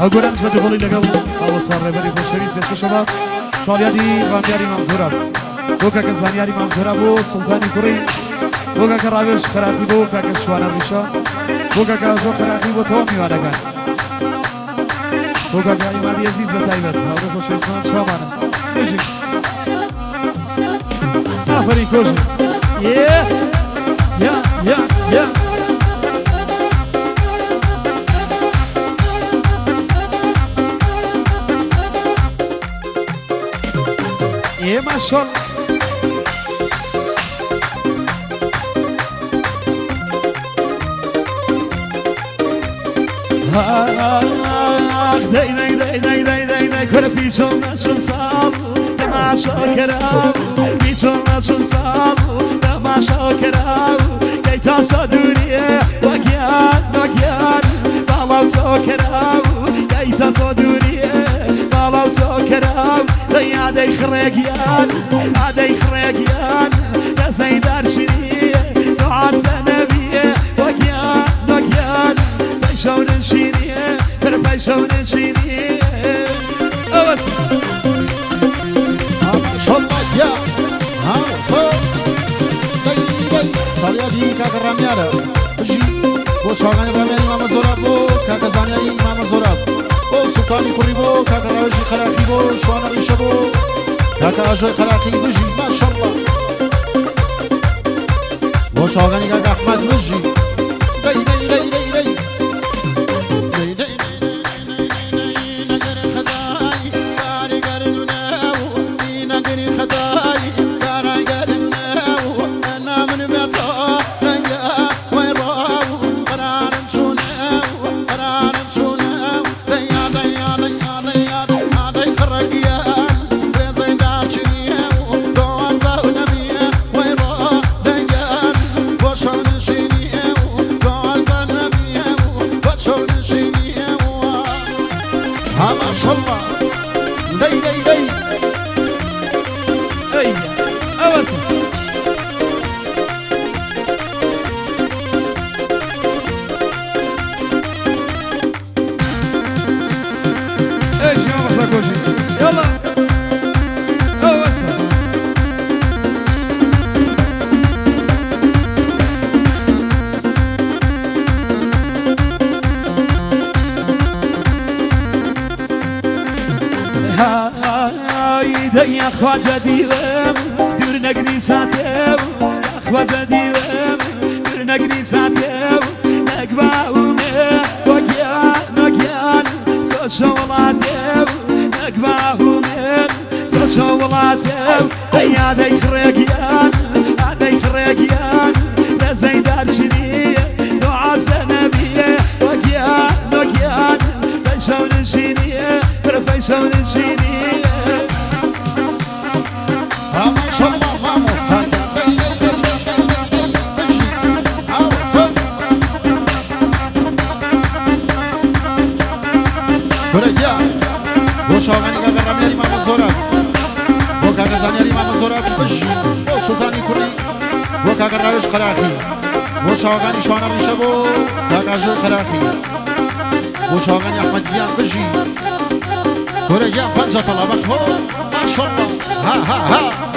أقول أنت بدخلي لقبل أو صار ربنا بشريس بس شباب صاليادي غامياري منصورة بوكا كزانياري منصورة بو سلطاني كوري بوكا كرابش خراتي بو بوكا كشوانا ريشا بوكا كازو خراتي بو تومي وانا كان بوكا كإمادي عزيز بتايبت هذا خوش إنسان شامانا كوشي آفرين كوشي يا يا يا يا يا ما شاء الله داي داي داي داي داي داي داي كل بيشون نشون صاب ما شاكرام بيشون نشون صاب ما شاكرام كي تصدوني وكيان وكيان بالاو شاكرام كي تصدوني بالاو شاكرام داي عدي خريقيان عدي خريقيان يا سيدار شري دعاء سنبيه وكيان وكيان بيشون نشيني بيشون نشيني أوس شلت يا ها صار داي داي صاليادي كاكراميالا بجي بو شاغاني رامياني ماما زوراب بو كاكزانياني ماما زوراب بو سلطاني كوري بو كاكراجي خراكي بو شوانا ريشا بو كاكاجي خراكي بجي ما شاء الله بو شاغاني كاك أحمد بجي داي داي داي داي داي داي يا خواجة ديوم دور نقري ساتيو يا خواجة ديوم دور نقري ساتيو نقباوم وكيان وكيان سوشو ولاتيو نقباوم سوشو ولاتيو هيا داي خريقيان داي خريقيان لزيدار شني دعاء سنبيه وكيان وكيان بيشون الشيني بيشون الشيني ما شاء الله ماما صار برجع وشاغاني كاكرامياني ماما زوراب وكاكزانياني ماما زوراب بجي وسلطاني كوري وكاكراوش خراكي وشاغاني شوانا ريشا كاكاجو خراكي وشاغاني أحمد بيان بجي برجع بنجة طلبك ما شاء الله ها ها ها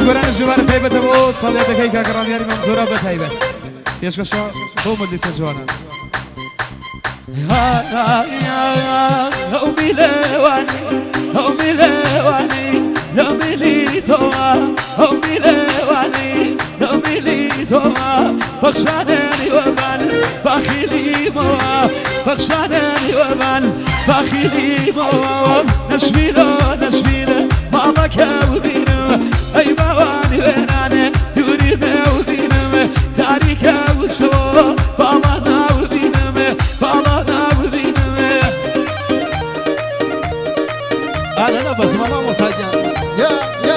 گران جوان تایبت و صادق کی که کرانیاری منظورا به تایبت پیش کشا تو مدلیس جوانا أمي لواني أمي لواني أمي لي توا أمي لواني أمي لي توا بخشاني وبان بخيلي موا بخشاني وبان بخيلي موا نشميله نشميله ما بك ودينه أي بواني وينانه يريد ودينه تاريخ وشوا بابنا ودينه بابنا ودينه أنا بس ماما مساجد يا لي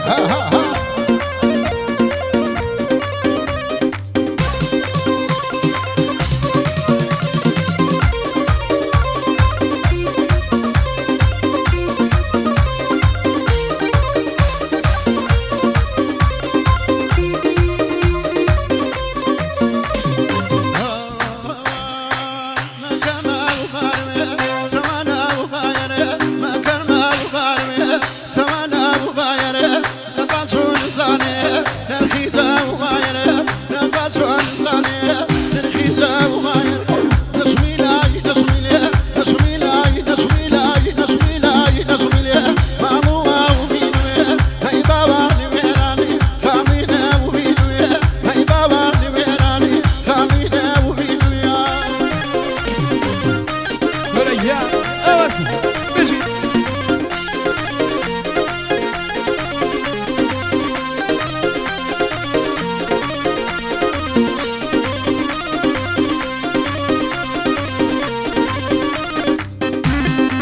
ها ها ها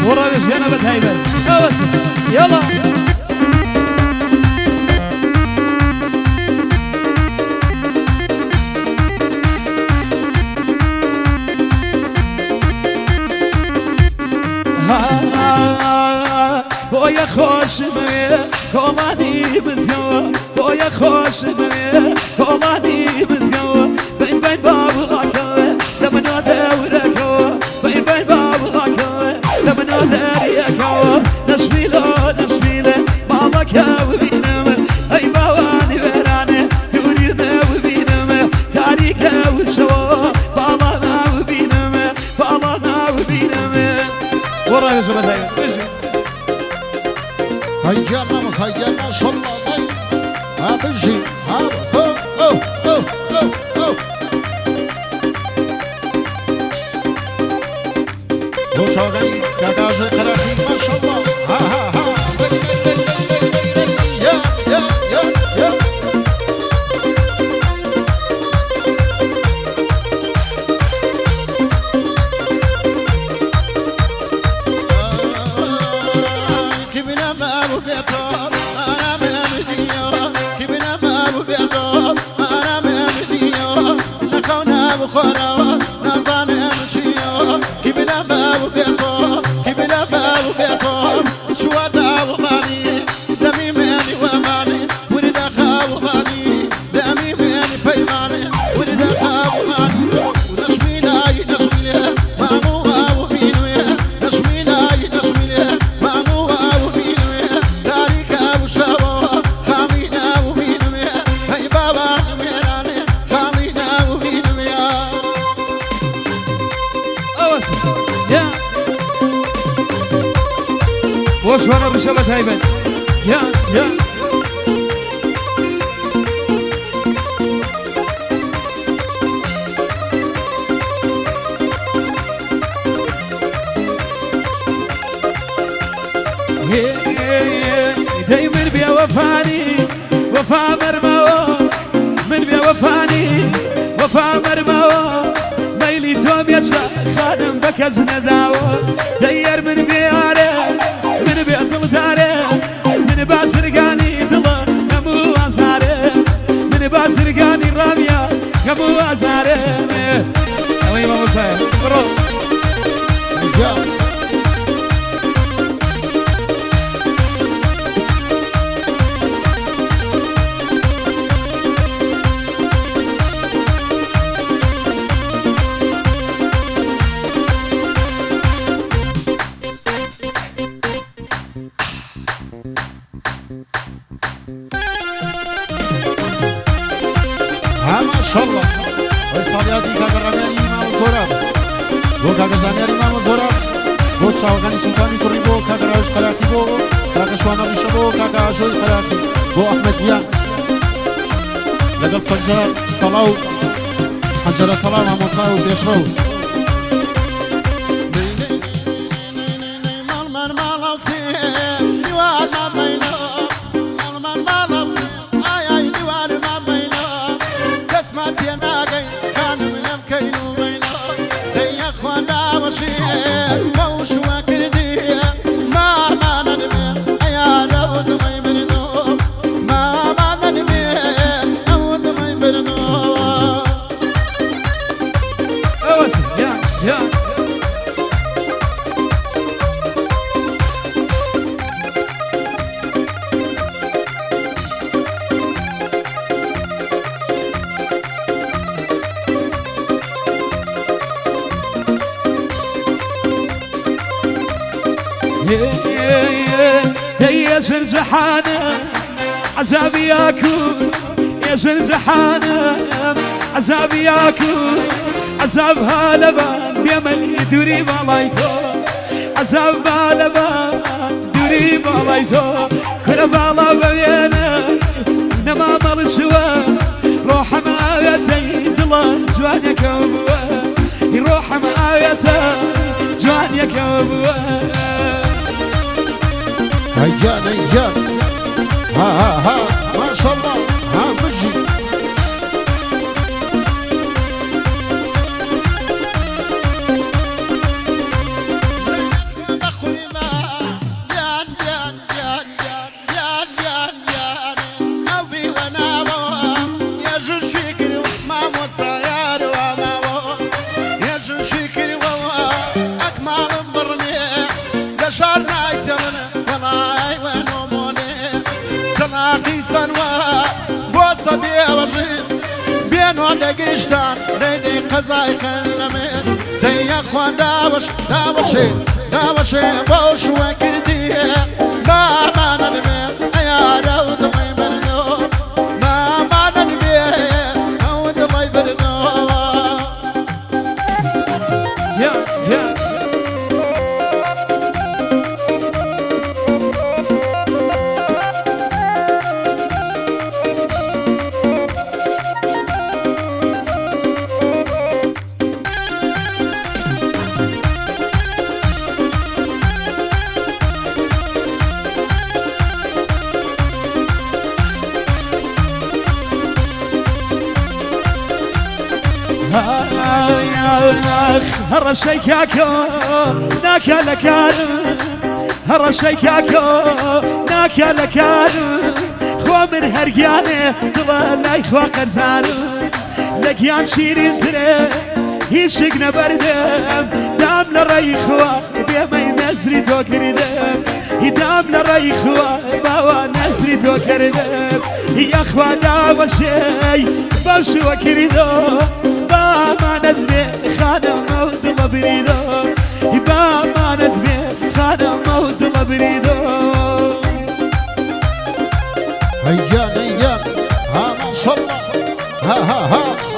ورا رجعنا بتهيبل بس يلا بويا خوش بيه كوماني بزقوة بويا خوش بيه كوماني بزقوة بين باب الغاكوة لما نادوركوة بين باب الغاكوة لما نادوركوة نشميله نشميله ماما كاوي بينما أي بواني بيراني يريدنا وبينما تاريخ وشوا بالنا وبينما بالنا وبينما ورا رجعنا بتهيبل هيجانا مس هيجانا ما شاء الله طيب ها بنجي ها أوه أوه أوه أوه وشاغي كاكاج القراخي ما شاء الله ها ها ها يا يا يا يا كبنا ما بيتوب أنا ممديو كبنا ما بيتوب أنا ممديو نخونا بخورا نزان مشيو كبنا ما بيتوب كبنا ما بيتوب شو أنا وماني دمي ماني وماني ورد خاوماني دمي ماني بيماني ورد خاوماني ونشميلاي نشميله مامو وبينوي نشميلاي نشميله مامو وبينوي تاريخ وشوا خامينا وبينوي هاي بابا ميراني خامينا وبينوي بس يا وش وانا رجعنا بتهيبل يا دايما بيا وفاني وفا مرمى من بيا وفاني وفا مرمى ميلي توم يسا خادم بكز نداوة دير من بياره من بيت داره من باسرقاني دلا نمو أزاره من باسرقاني رامية نمو أزاره وين ما وصل برو ما شاء الله وصالياتي كاغرامياني امام زوراب بو كاغزانياني امام زوراب بو تشاوغاني سلطاني كوري بو كاغراوش قراقي بو كاغشوانا ريشبو كاغاجوي قراقي بو احمد يان لقل فنجر طلاو حنجرة طلاو مصاو بيشرو يا زنزحانة عذابي ياكل يا زنزحانة عذابي ياكل عذابها لبان بيمن يدوري بالايتو عذاب بالبان دوري بالايتو كل بالا بيانا نما مرسوا روح معايتي دلان جوانك وبوا يروح معايتي جوانك وبوا هيان هيان ها ما شاء الله ها مجي دقيشتان ريدي قزاي خلمين دي اخوان داوشي بوش وكردي ما ندمي يا داود الله يبرنو ما ندمي داود الله يبرنو يا هر شيكاكو ناكل كانو هر شيكاكو ناكل كانو خو من هرجانه طلع خو قرزانو لقيان شيرين تري يشقنا بردم دام لريخوا بيما نزري تو كردم دام لريخوا باوا نزري تو كردم يا اخوانا وشي بوشوا كردو ما ندمي خانم موت الله بريدو ما ندمي خانم موت الله بريدو هيان ها ما شاء الله ها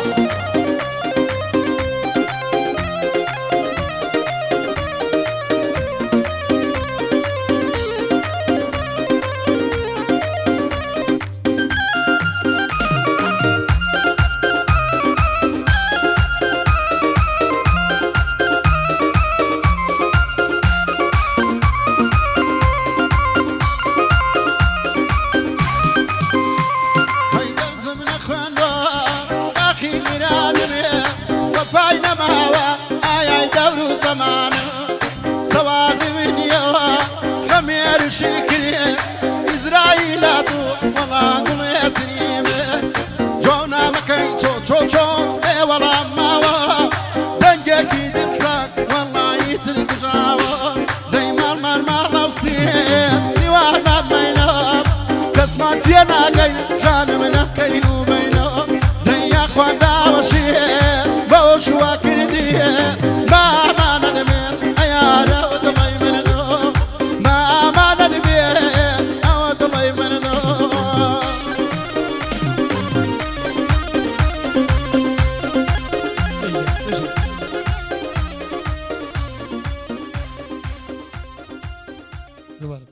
تينا جاي كان من كينو بينو نيا خوانا وشي بوش وكردي ما ندمي يا رود الله يمنو ما ندمي يا رود الله يمنو دوباره